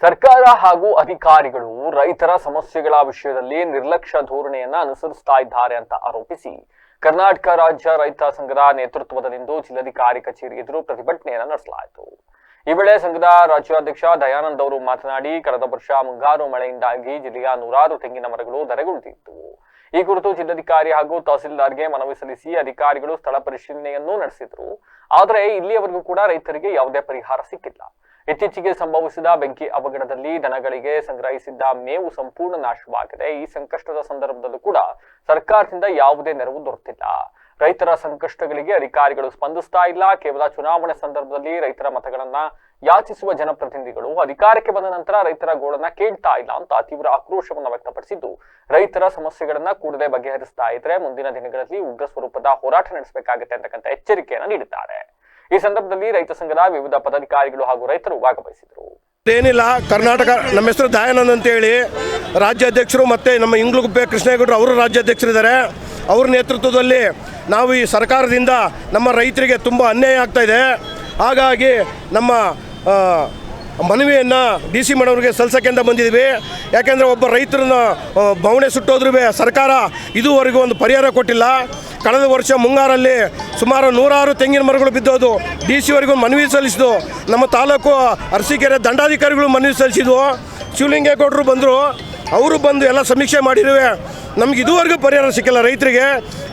ಸರ್ಕಾರ ಹಾಗೂ ಅಧಿಕಾರಿಗಳು ರೈತರ ಸಮಸ್ಯೆಗಳ ವಿಷಯದಲ್ಲಿ ನಿರ್ಲಕ್ಷ್ಯ ಧೋರಣೆಯನ್ನ ಅನುಸರಿಸ್ತಾ ಇದ್ದಾರೆ ಅಂತ ಆರೋಪಿಸಿ ಕರ್ನಾಟಕ ರಾಜ್ಯ ರೈತ ಸಂಘದ ನೇತೃತ್ವದಲ್ಲಿಂದು ಜಿಲ್ಲಾಧಿಕಾರಿ ಕಚೇರಿ ಎದುರು ಪ್ರತಿಭಟನೆಯನ್ನು ನಡೆಸಲಾಯಿತು. ಈ ವೇಳೆ ಸಂಘದ ರಾಜ್ಯಾಧ್ಯಕ್ಷ ದಯಾನಂದ್ ಅವರು ಮಾತನಾಡಿ, ಕಳೆದ ವರ್ಷ ಮುಂಗಾರು ಮಳೆಯಿಂದಾಗಿ ಜಿಲ್ಲೆಯ ನೂರಾರು ತೆಂಗಿನ ಮರಗಳು ಧರೆಗುರುಳಿದ್ದು. ಈ ಕುರಿತು ಜಿಲ್ಲಾಧಿಕಾರಿ ಹಾಗೂ ತಹಸೀಲ್ದಾರ್ಗೆ ಮನವಿ ಸಲ್ಲಿಸಿ ಅಧಿಕಾರಿಗಳು ಸ್ಥಳ ಪರಿಶೀಲನೆಯನ್ನೂ ನಡೆಸಿದ್ರು. ಆದರೆ ಇಲ್ಲಿಯವರೆಗೂ ಕೂಡ ರೈತರಿಗೆ ಯಾವುದೇ ಪರಿಹಾರ ಸಿಕ್ಕಿಲ್ಲ. ಇತ್ತೀಚೆಗೆ ಸಂಭವಿಸಿದ ಬೆಂಕಿ ಅವಘಡದಲ್ಲಿ ದನಗಳಿಗೆ ಸಂಗ್ರಹಿಸಿದ್ದ ಮೇವು ಸಂಪೂರ್ಣ ನಾಶವಾಗಿದೆ. ಈ ಸಂಕಷ್ಟದ ಸಂದರ್ಭದಲ್ಲೂ ಕೂಡ ಸರ್ಕಾರದಿಂದ ಯಾವುದೇ ನೆರವು ದೊರೆತಿಲ್ಲ. ರೈತರ ಸಂಕಷ್ಟಗಳಿಗೆ ಅಧಿಕಾರಿಗಳು ಸ್ಪಂದಿಸ್ತಾ ಇಲ್ಲ. ಕೇವಲ ಚುನಾವಣೆ ಸಂದರ್ಭದಲ್ಲಿ ರೈತರ ಮತಗಳನ್ನ ಯಾಚಿಸುವ ಜನಪ್ರತಿನಿಧಿಗಳು ಅಧಿಕಾರಕ್ಕೆ ಬಂದ ನಂತರ ರೈತರ ಗೋಳನ್ನ ಕೇಳ್ತಾ ಇಲ್ಲ ಅಂತ ತೀವ್ರ ಆಕ್ರೋಶವನ್ನು ವ್ಯಕ್ತಪಡಿಸಿದ್ದು, ರೈತರ ಸಮಸ್ಯೆಗಳನ್ನ ಕೂಡಲೇ ಬಗೆಹರಿಸ್ತಾ ಇದ್ರೆ ಮುಂದಿನ ದಿನಗಳಲ್ಲಿ ಉಗ್ರ ಸ್ವರೂಪದ ಹೋರಾಟ ನಡೆಸಬೇಕಾಗುತ್ತೆ ಅಂತಕ್ಕಂಥ ಎಚ್ಚರಿಕೆಯನ್ನು ನೀಡಿದ್ದಾರೆ. ಈ ಸಂದರ್ಭದಲ್ಲಿ ರೈತ ಸಂಘದ ವಿವಿಧ ಪದಾಧಿಕಾರಿಗಳು ಹಾಗೂ ರೈತರು ಭಾಗವಹಿಸಿದರು. ಏನಿಲ್ಲ, ಕರ್ನಾಟಕ, ನಮ್ಮ ಹೆಸರು ದಯಾನಂದ್ ಅಂತೇಳಿ ರಾಜ್ಯಾಧ್ಯಕ್ಷರು, ಮತ್ತು ನಮ್ಮ ಇಂಗ್ಲಗುಪ್ಪೆ ಕೃಷ್ಣೇಗೌಡರು ಅವರು ರಾಜ್ಯಾಧ್ಯಕ್ಷರಿದ್ದಾರೆ. ಅವ್ರ ನೇತೃತ್ವದಲ್ಲಿ ನಾವು ಈ ಸರ್ಕಾರದಿಂದ ನಮ್ಮ ರೈತರಿಗೆ ತುಂಬ ಅನ್ಯಾಯ ಆಗ್ತಾಯಿದೆ. ಹಾಗಾಗಿ ನಮ್ಮ ಮನವಿಯನ್ನು DC ಮೇಡಮ್ಗೆ ಸಲ್ಲಿಸೋಕ್ಕೆ ಅಂತ ಬಂದಿದ್ದೀವಿ. ಯಾಕೆಂದರೆ ಒಬ್ಬ ರೈತರನ್ನ ಬವಣೆ ಸುಟ್ಟೋದ್ರೂ ಸರ್ಕಾರ ಇದುವರೆಗೂ ಒಂದು ಪರಿಹಾರ ಕೊಟ್ಟಿಲ್ಲ. ಕಳೆದ ವರ್ಷ ಮುಂಗಾರಲ್ಲಿ ಸುಮಾರು ನೂರಾರು ತೆಂಗಿನ ಮರಗಳು ಬಿದ್ದೋದು. DC ಮನವಿ ಸಲ್ಲಿಸಿದ್ದು. ನಮ್ಮ ತಾಲೂಕು ಅರಸೀಕೆರೆ ದಂಡಾಧಿಕಾರಿಗಳು ಮನವಿ ಸಲ್ಲಿಸಿದ್ವು. ಶಿವಲಿಂಗೇಗೌಡರು ಬಂದರು, ಅವರು ಬಂದು ಎಲ್ಲ ಸಮೀಕ್ಷೆ ಮಾಡಿರುವೆ. ನಮ್ಗೆ ಇದುವರೆಗೂ ಪರಿಹಾರ ಸಿಕ್ಕಿಲ್ಲ. ರೈತರಿಗೆ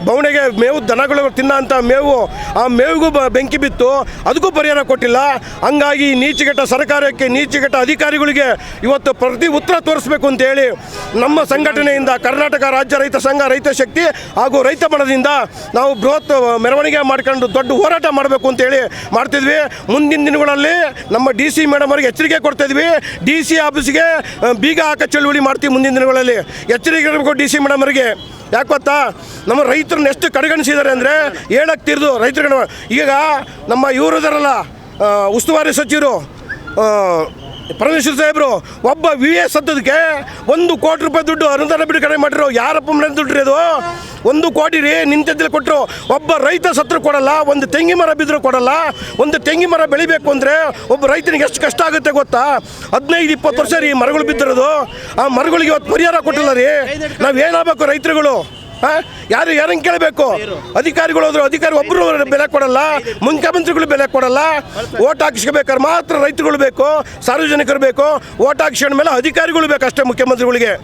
ಬವಣೆಗೆ ಮೇವು, ದನಗಳು ತಿನ್ನೋಂಥ ಮೇವು, ಆ ಮೇವಿಗೂ ಬೆಂಕಿ ಬಿತ್ತು, ಅದಕ್ಕೂ ಪರಿಹಾರ ಕೊಟ್ಟಿಲ್ಲ. ಹಂಗಾಗಿ ನೀಚಗೆಟ್ಟ ಸರ್ಕಾರಕ್ಕೆ, ನೀಚಗೆಟ್ಟ ಅಧಿಕಾರಿಗಳಿಗೆ ಇವತ್ತು ಪ್ರತಿ ಉತ್ತರ ತೋರಿಸ್ಬೇಕು ಅಂತೇಳಿ ನಮ್ಮ ಸಂಘಟನೆಯಿಂದ, ಕರ್ನಾಟಕ ರಾಜ್ಯ ರೈತ ಸಂಘ, ರೈತ ಶಕ್ತಿ ಹಾಗೂ ರೈತ ಬಣದಿಂದ ನಾವು ಬೃಹತ್ ಮೆರವಣಿಗೆ ಮಾಡ್ಕೊಂಡು ದೊಡ್ಡ ಹೋರಾಟ ಮಾಡಬೇಕು ಅಂತೇಳಿ ಮಾಡ್ತಿದ್ವಿ. ಮುಂದಿನ ದಿನಗಳಲ್ಲಿ ನಮ್ಮ DC ಮೇಡಮ್ ಅವರಿಗೆ ಎಚ್ಚರಿಕೆ ಕೊಡ್ತಾಯಿದ್ವಿ. DC ಆಫೀಸ್ಗೆ ಬೀಗ ಹಾಕೋ ಚಳುವಳಿ ಮಾಡ್ತೀವಿ ಮುಂದಿನ ದಿನಗಳಲ್ಲಿ. ಎಚ್ಚರಿಕೆ ಇರಬೇಕು DC ಮೇಡಮ್ ಅವರಿಗೆ. ಯಾಕೆ ಗೊತ್ತಾ, ನಮ್ಮ ರೈತರನ್ನ ಎಷ್ಟು ಕಡೆಗಣಿಸಿದ್ದಾರೆ ಅಂದರೆ ಹೇಳಕ್ಕೆ ತಿರ್ದು ರೈತರು. ಈಗ ನಮ್ಮ ಇವರಿದಾರಲ್ಲ, ಉಸ್ತುವಾರಿ ಸಚಿವರು ಪರಮೇಶ್ವರ್ ಸಾಹೇಬರು, ಒಬ್ಬ VS ಹತ್ತದಕ್ಕೆ 1 ಕೋಟಿ ರೂಪಾಯಿ ದುಡ್ಡು ಅನುದಾನ ಬಿಡುಗಡೆ ಮಾಡಿರೋ. ಯಾರಪ್ಪ ಮನೆ ದುಡ್ಡು ರೀ ಅದು? 1 ಕೋಟಿ ರೀ ನಿಂತಿದ್ದಲ್ಲಿ ಕೊಟ್ಟರು. ಒಬ್ಬ ರೈತ ಸತ್ರು ಕೊಡಲ್ಲ, ಒಂದು ತೆಂಗಿ ಮರ ಬಿದ್ದರೂ ಕೊಡಲ್ಲ. ಒಂದು ತೆಂಗಿ ಮರ ಬೆಳಿಬೇಕು ಅಂದರೆ ಒಬ್ಬ ರೈತನಿಗೆ ಎಷ್ಟು ಕಷ್ಟ ಆಗುತ್ತೆ ಗೊತ್ತಾ? 15-20 ವರ್ಷ ರೀ ಮರಗಳು ಬಿದ್ದಿರೋದು. ಆ ಮರಗಳಿಗೆ ಇವತ್ತು ಪರಿಹಾರ ಕೊಟ್ಟಿಲ್ಲ ರೀ. ನಾವೇನಾಗಬೇಕು ರೈತರುಗಳು? ಯಾರಂಗೆ ಕೇಳಬೇಕು? ಅಧಿಕಾರಿಗಳು ಹೋದ್ರು, ಅಧಿಕಾರಿ ಒಬ್ಬರು ಬೆಲೆ ಕೊಡಲ್ಲ, ಮುಖ್ಯಮಂತ್ರಿಗಳು ಬೆಲೆ ಕೊಡಲ್ಲ. ಓಟ್ ಹಾಕಿಸ್ಕೋಬೇಕಾದ್ರೆ ಮಾತ್ರ ರೈತರುಗಳು ಬೇಕು, ಸಾರ್ವಜನಿಕರು ಬೇಕು. ಓಟ್ ಹಾಕಿಸ್ಕೊಂಡ ಮೇಲೆ ಅಧಿಕಾರಿಗಳು ಬೇಕಷ್ಟೇ ಮುಖ್ಯಮಂತ್ರಿಗಳಿಗೆ.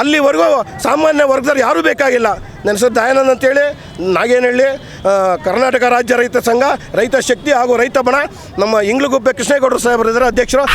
ಅಲ್ಲಿವರೆಗೂ ಸಾಮಾನ್ಯ ವರ್ಗದವ್ರು ಯಾರೂ ಬೇಕಾಗಿಲ್ಲ. ನನ್ನ ಹೆಸರು ದಯಾನಂದ್ ಅಂತೇಳಿ, ನಾಗೇನಹಳ್ಳಿ, ಕರ್ನಾಟಕ ರಾಜ್ಯ ರೈತ ಸಂಘ, ರೈತ ಶಕ್ತಿ ಹಾಗೂ ರೈತ ಬಣ, ನಮ್ಮ ಇಂಗ್ಲಗುಪ್ಪೆ ಕೃಷ್ಣೇಗೌಡರು ಸಾಹೇಬರು ಇದ್ದಾರೆ ಅಧ್ಯಕ್ಷರು.